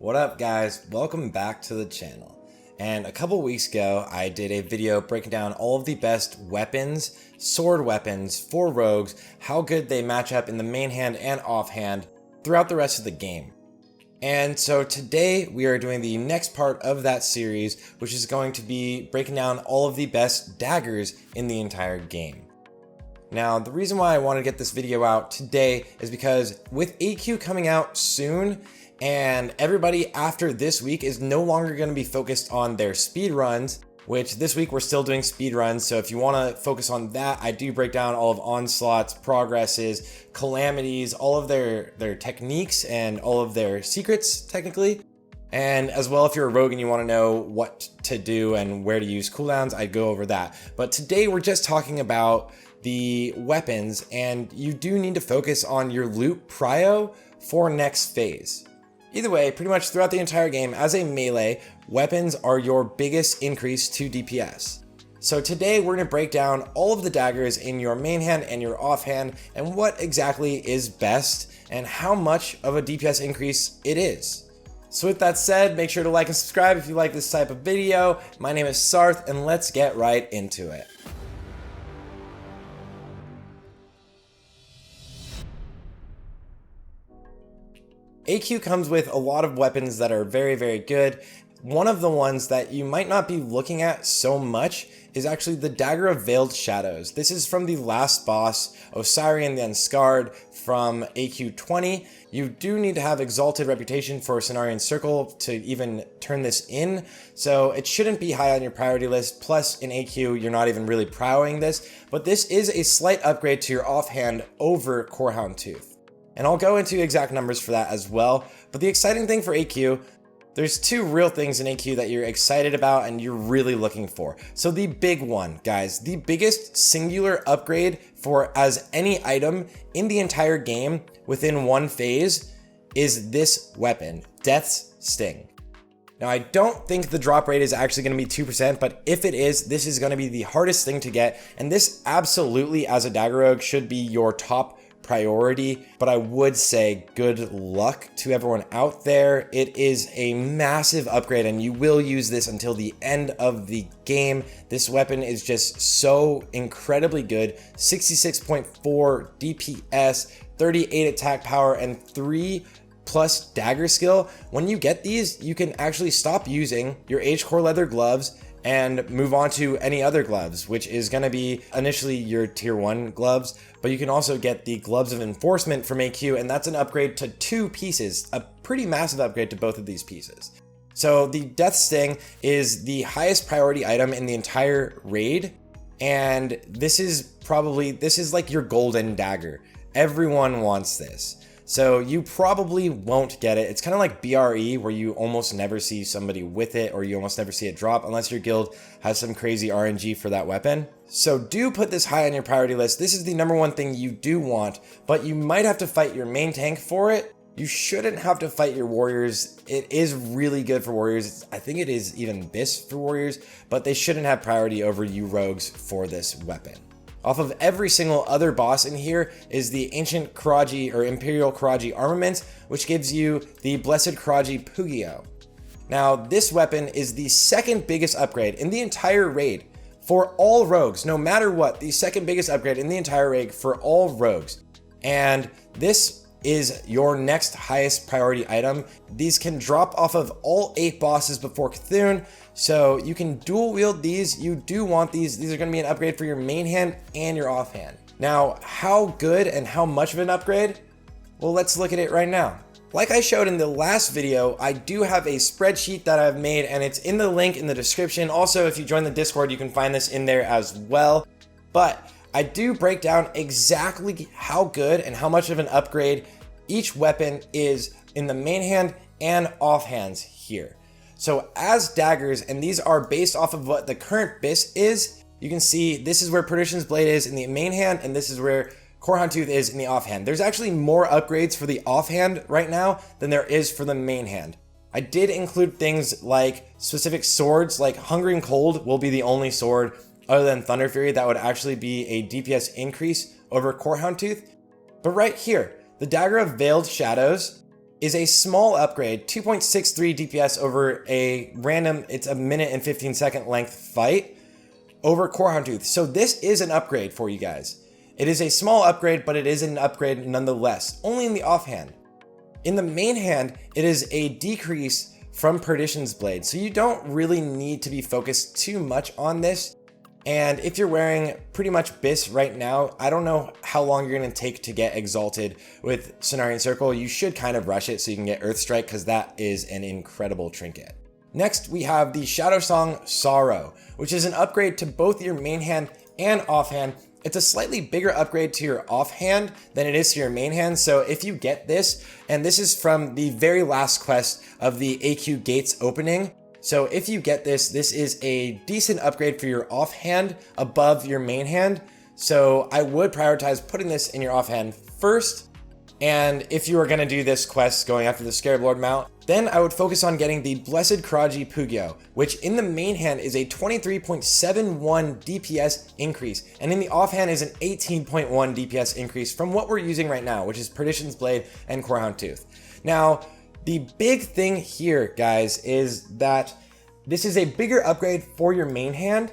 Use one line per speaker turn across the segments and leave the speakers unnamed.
What up guys, welcome back to the channel. And a couple weeks ago I did a video breaking down all of the best weapons, sword weapons for rogues, how good they match up in the main hand and offhand throughout the rest of the game. And so today we are doing the next part of that series, which is going to be breaking down all of the best daggers in the entire game. Now, the reason why I want to get this video out today is because with AQ coming out soon, and everybody after this week is no longer going to be focused on their speed runs, which this week we're still doing speed runs. So if you want to focus on that, I do break down all of Onslaught's progresses, calamities, all of their techniques and all of their secrets technically. And as well, if you're a rogue and you want to know what to do and where to use cooldowns, I'd go over that. But today we're just talking about the weapons, and you do need to focus on your loot prio for next phase. Either way, pretty much throughout the entire game, as a melee, weapons are your biggest increase to DPS. So today we're going to break down all of the daggers in your main hand and your offhand, and what exactly is best, and how much of a DPS increase it is. So with that said, make sure to like and subscribe if you like this type of video. My name is Sarth, and let's get right into it. AQ comes with a lot of weapons that are very, very good. One of the ones that you might not be looking at so much is actually the Dagger of Veiled Shadows. This is from the last boss, Osirian the Unscarred, from AQ 20. You do need to have Exalted Reputation for Cenarian Circle to even turn this in, so it shouldn't be high on your priority list. Plus, in AQ, you're not even really prowing this, but this is a slight upgrade to your offhand over Corehound Tooth. And I'll go into exact numbers for that as well. But the exciting thing for AQ, there's two real things in AQ that you're excited about and you're really looking for. So the big one, guys, the biggest singular upgrade for as any item in the entire game within one phase is this weapon, Death's Sting. Now, I don't think the drop rate is actually going to be 2%, but if it is, this is going to be the hardest thing to get. And this absolutely, as a dagger rogue, should be your top priority, but I would say good luck to everyone out there. It is a massive upgrade and you will use this until the end of the game. This weapon is just so incredibly good. 66.4 DPS, 38 attack power, and 3+ dagger skill. When you get these, you can actually stop using your H-core leather gloves and move on to any other gloves, which is going to be initially your tier 1 gloves, but you can also get the gloves of enforcement from AQ, and that's an upgrade to 2 pieces, a pretty massive upgrade to both of these pieces. So the Death Sting is the highest priority item in the entire raid, and this is like your golden dagger. Everyone wants this. So you probably won't get it. It's kind of like BRE, where you almost never see somebody with it, or you almost never see it drop unless your guild has some crazy RNG for that weapon. So do put this high on your priority list. This is the #1 thing you do want, but you might have to fight your main tank for it. You shouldn't have to fight your warriors. It is really good for warriors. I think it is even BIS for warriors, but they shouldn't have priority over you rogues for this weapon. Off of every single other boss in here is the Ancient Karaji or Imperial Karaji Armament, which gives you the Blessed Karaji Pugio. Now, this weapon is the second biggest upgrade in the entire raid for all rogues, no matter what, the second biggest upgrade in the entire raid for all rogues. And this is your next highest priority item. These can drop off of all 8 bosses before Cthulhu, so you can dual wield these. You do want these. These are going to be an upgrade for your main hand and your offhand. Now, how good and how much of an upgrade? Well, let's look at it right now. Like I showed in the last video, I do have a spreadsheet that I've made, and it's in the link in the description. Also, if you join the Discord, you can find this in there as well. But I do break down exactly how good and how much of an upgrade each weapon is in the main hand and offhands here. So as daggers, and these are based off of what the current BIS is, you can see this is where Perdition's Blade is in the main hand, and this is where Corehound Tooth is in the offhand. There's actually more upgrades for the offhand right now than there is for the main hand. I did include things like specific swords, like Hungering Cold will be the only sword other than Thunder Fury that would actually be a DPS increase over Corehound Tooth. But right here, the Dagger of Veiled Shadows is a small upgrade, 2.63 DPS over a random, it's a minute and 15-second length fight over Core Houndtooth. So this is an upgrade for you guys. It is a small upgrade, but it is an upgrade nonetheless, only in the offhand. In the main hand, it is a decrease from Perdition's Blade, so you don't really need to be focused too much on this. And if you're wearing pretty much Bis right now, I don't know how long you're going to take to get exalted with Cenarian Circle. You should kind of rush it so you can get Earth Strike, because that is an incredible trinket. Next, we have the Shadow Song Sorrow, which is an upgrade to both your main hand and offhand. It's a slightly bigger upgrade to your offhand than it is to your main hand. So if you get this, and this is from the very last quest of the AQ Gates opening, so if you get this, this is a decent upgrade for your offhand above your main hand. So I would prioritize putting this in your offhand first. And if you are going to do this quest going after the Scarab Lord mount, then I would focus on getting the Blessed Karaji Pugyo, which in the main hand is a 23.71 DPS increase, and in the offhand is an 18.1 DPS increase from what we're using right now, which is Perdition's Blade and Core Houndtooth. Now, the big thing here, guys, is that this is a bigger upgrade for your main hand,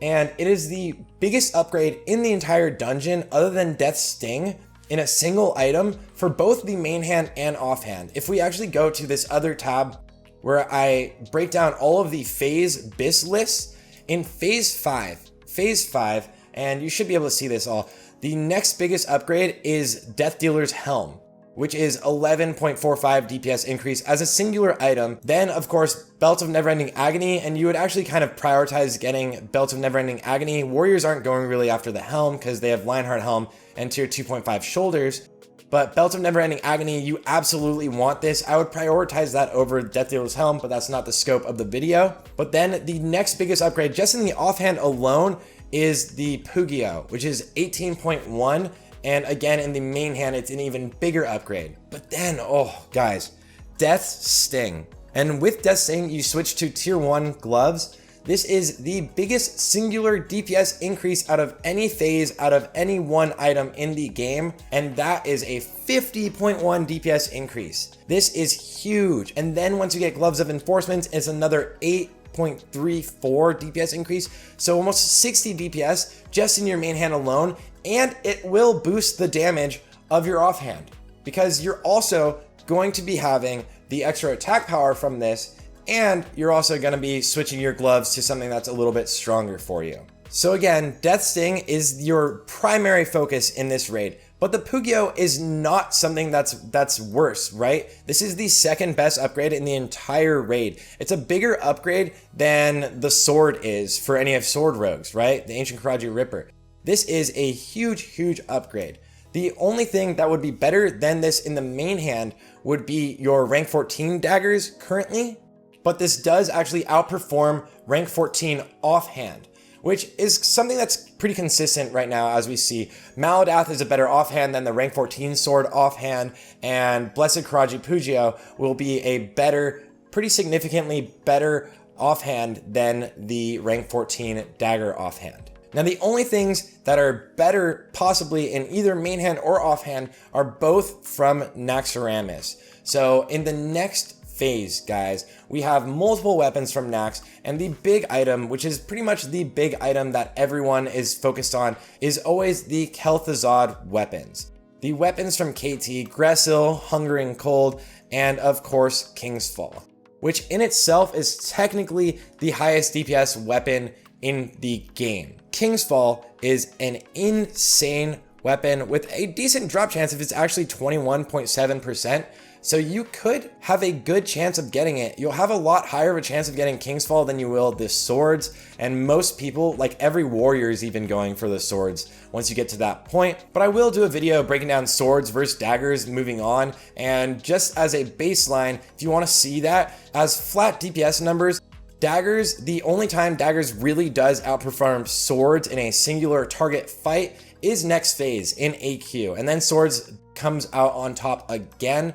and it is the biggest upgrade in the entire dungeon other than Death's Sting in a single item for both the main hand and offhand. If we actually go to this other tab where I break down all of the phase Bis lists, in phase 5, and you should be able to see this all, the next biggest upgrade is Death Dealer's Helm, which is 11.45 DPS increase as a singular item. Then, of course, Belt of Neverending Agony, and you would actually kind of prioritize getting Belt of Neverending Agony. Warriors aren't going really after the Helm because they have Lionheart Helm and tier 2.5 shoulders. But Belt of Neverending Agony, you absolutely want this. I would prioritize that over Death Dealer's Helm, but that's not the scope of the video. But then the next biggest upgrade, just in the offhand alone, is the Pugyo, which is 18.1. And again, in the main hand, it's an even bigger upgrade. But then, oh, guys, Death's Sting. And with Death's Sting, you switch to tier 1 gloves. This is the biggest singular DPS increase out of any phase, out of any one item in the game. And that is a 50.1 DPS increase. This is huge. And then once you get Gloves of Enforcement, it's another 8.34 DPS increase. So almost 60 DPS just in your main hand alone. And it will boost the damage of your offhand, because you're also going to be having the extra attack power from this, and you're also going to be switching your gloves to something that's a little bit stronger for you. So again, Death Sting is your primary focus in this raid, but the Pugyo is not something that's worse, right? This is the second best upgrade in the entire raid. It's a bigger upgrade than the sword is for any of Sword Rogues, right? The Ancient Karaji Ripper. This is a huge, huge upgrade. The only thing that would be better than this in the main hand would be your rank 14 daggers currently, but this does actually outperform rank 14 offhand, which is something that's pretty consistent right now as we see. Maladath is a better offhand than the rank 14 sword offhand, and Blessed Karaji Pugyo will be a better, pretty significantly better offhand than the rank 14 dagger offhand. Now, the only things that are better possibly in either main hand or offhand are both from Naxxramas. So in the next phase, guys, we have multiple weapons from Nax, and the big item, which is pretty much the big item that everyone is focused on, is always the Kel'Thuzad weapons. The weapons from KT, Gressil, Hungering Cold, and of course, King's Fall, which in itself is technically the highest DPS weapon in the game. King's Fall is an insane weapon with a decent drop chance if it's actually 21.7%. So you could have a good chance of getting it. You'll have a lot higher of a chance of getting King's Fall than you will the swords. And most people, like every warrior, is even going for the swords once you get to that point. But I will do a video breaking down swords versus daggers moving on. And just as a baseline, if you want to see that as flat DPS numbers, daggers, the only time daggers really does outperform swords in a singular target fight is next phase in AQ, and then swords comes out on top again.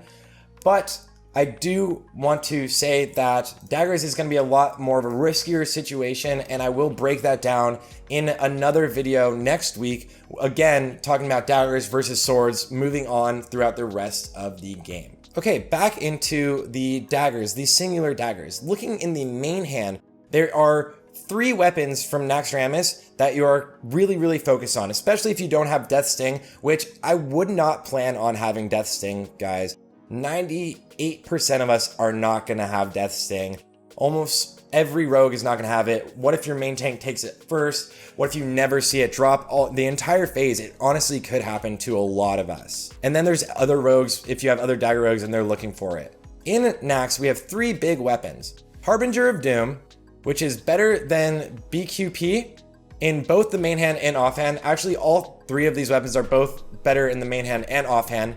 But I do want to say that daggers is going to be a lot more of a riskier situation, and I will break that down in another video next week, again talking about daggers versus swords moving on throughout the rest of the game. Okay, back into the daggers, the singular daggers. Looking in the main hand, there are 3 weapons from Naxxramas that you are really focused on, especially if you don't have Death Sting, which I would not plan on having Death Sting, guys. 98% of us are not gonna have Death Sting. Almost every rogue is not gonna have it. What if your main tank takes it first? What if you never see it drop the entire phase? It honestly could happen to a lot of us. And then there's other rogues, if you have other dagger rogues and they're looking for it. In Naxx, we have 3 big weapons. Harbinger of Doom, which is better than BQP in both the main hand and offhand. Actually, all 3 of these weapons are both better in the main hand and offhand.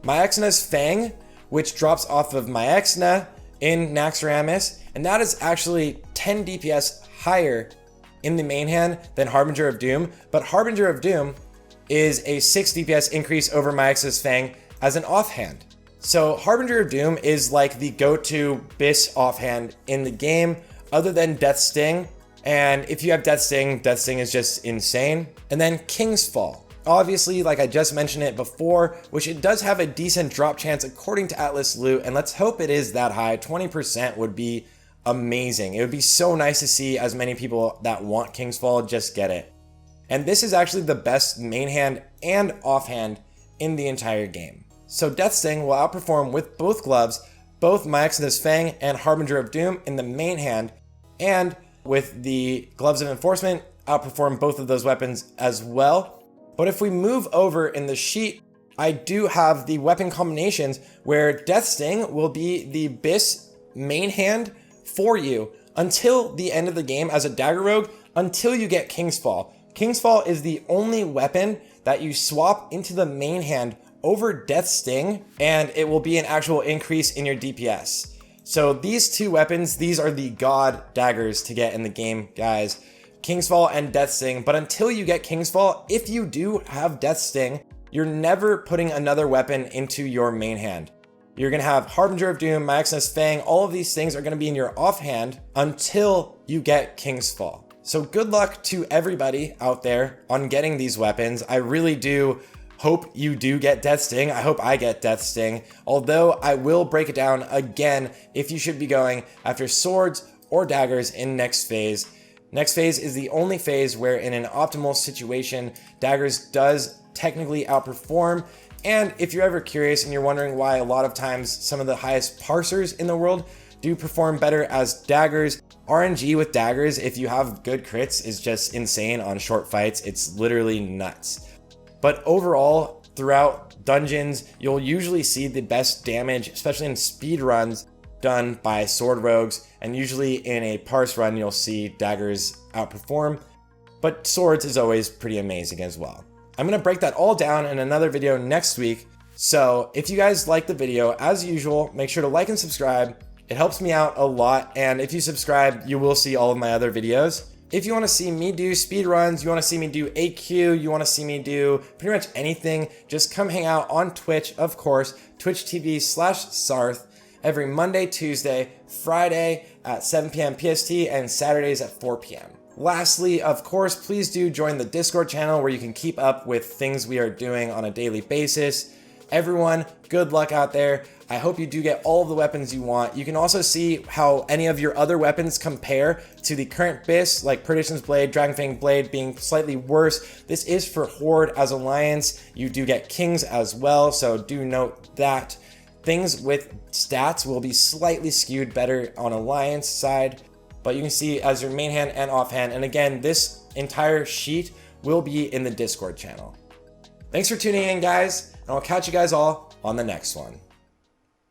Myexna's Fang, which drops off of Myexna in Naxxramas, and that is actually 10 DPS higher in the main hand than Harbinger of Doom, but Harbinger of Doom is a 6 DPS increase over Myexna's Fang as an offhand. So Harbinger of Doom is like the go-to BIS offhand in the game, other than Death Sting. And if you have Death Sting is just insane. And then King's Fall. Obviously, like I just mentioned it before, which it does have a decent drop chance according to Atlas Loot, and let's hope it is that high. 20% would be amazing. It would be so nice to see as many people that want King's Fall just get it. And this is actually the best main hand and offhand in the entire game. So Death Sting will outperform with both gloves, both Myexna's Fang and Harbinger of Doom in the main hand, and with the Gloves of Enforcement, outperform both of those weapons as well. But if we move over in the sheet, I do have the weapon combinations where Death Sting will be the BIS main hand for you until the end of the game as a dagger rogue, until you get King's Fall. King's Fall is the only weapon that you swap into the main hand over Death Sting, and it will be an actual increase in your DPS. So these 2 weapons, these are the god daggers to get in the game, guys. King's Fall and Death Sting. But until you get King's Fall, if you do have Death Sting, you're never putting another weapon into your main hand. You're gonna have Harbinger of Doom, Myexna's Fang, all of these things are gonna be in your offhand until you get King's Fall. So good luck to everybody out there on getting these weapons. I really do hope you do get Death Sting. I hope I get Death Sting, although I will break it down again if you should be going after swords or daggers in next phase. Next phase is the only phase where in an optimal situation, daggers does technically outperform. And if you're ever curious and you're wondering why a lot of times some of the highest parsers in the world do perform better as daggers, RNG with daggers, if you have good crits, is just insane on short fights. It's literally nuts. But overall, throughout dungeons, you'll usually see the best damage, especially in speed runs, done by sword rogues, and usually in a parse run, you'll see daggers outperform, but swords is always pretty amazing as well. I'm gonna break that all down in another video next week, so if you guys like the video, as usual, make sure to like and subscribe. It helps me out a lot, and if you subscribe, you will see all of my other videos. If you want to see me do speedruns, you want to see me do AQ, you want to see me do pretty much anything, just come hang out on Twitch, of course, twitch.tv/Sarth, every Monday, Tuesday, Friday at 7 p.m. PST, and Saturdays at 4 p.m. Lastly, of course, please do join the Discord channel where you can keep up with things we are doing on a daily basis. Everyone, good luck out there. I hope you do get all of the weapons you want. You can also see how any of your other weapons compare to the current BIS, like Perdition's Blade, Dragonfang Blade being slightly worse. This is for Horde as Alliance. You do get Kings as well, so do note that. Things with stats will be slightly skewed better on Alliance side, but you can see as your main hand and offhand. And again, this entire sheet will be in the Discord channel. Thanks for tuning in, guys, and I'll catch you guys all on the next one.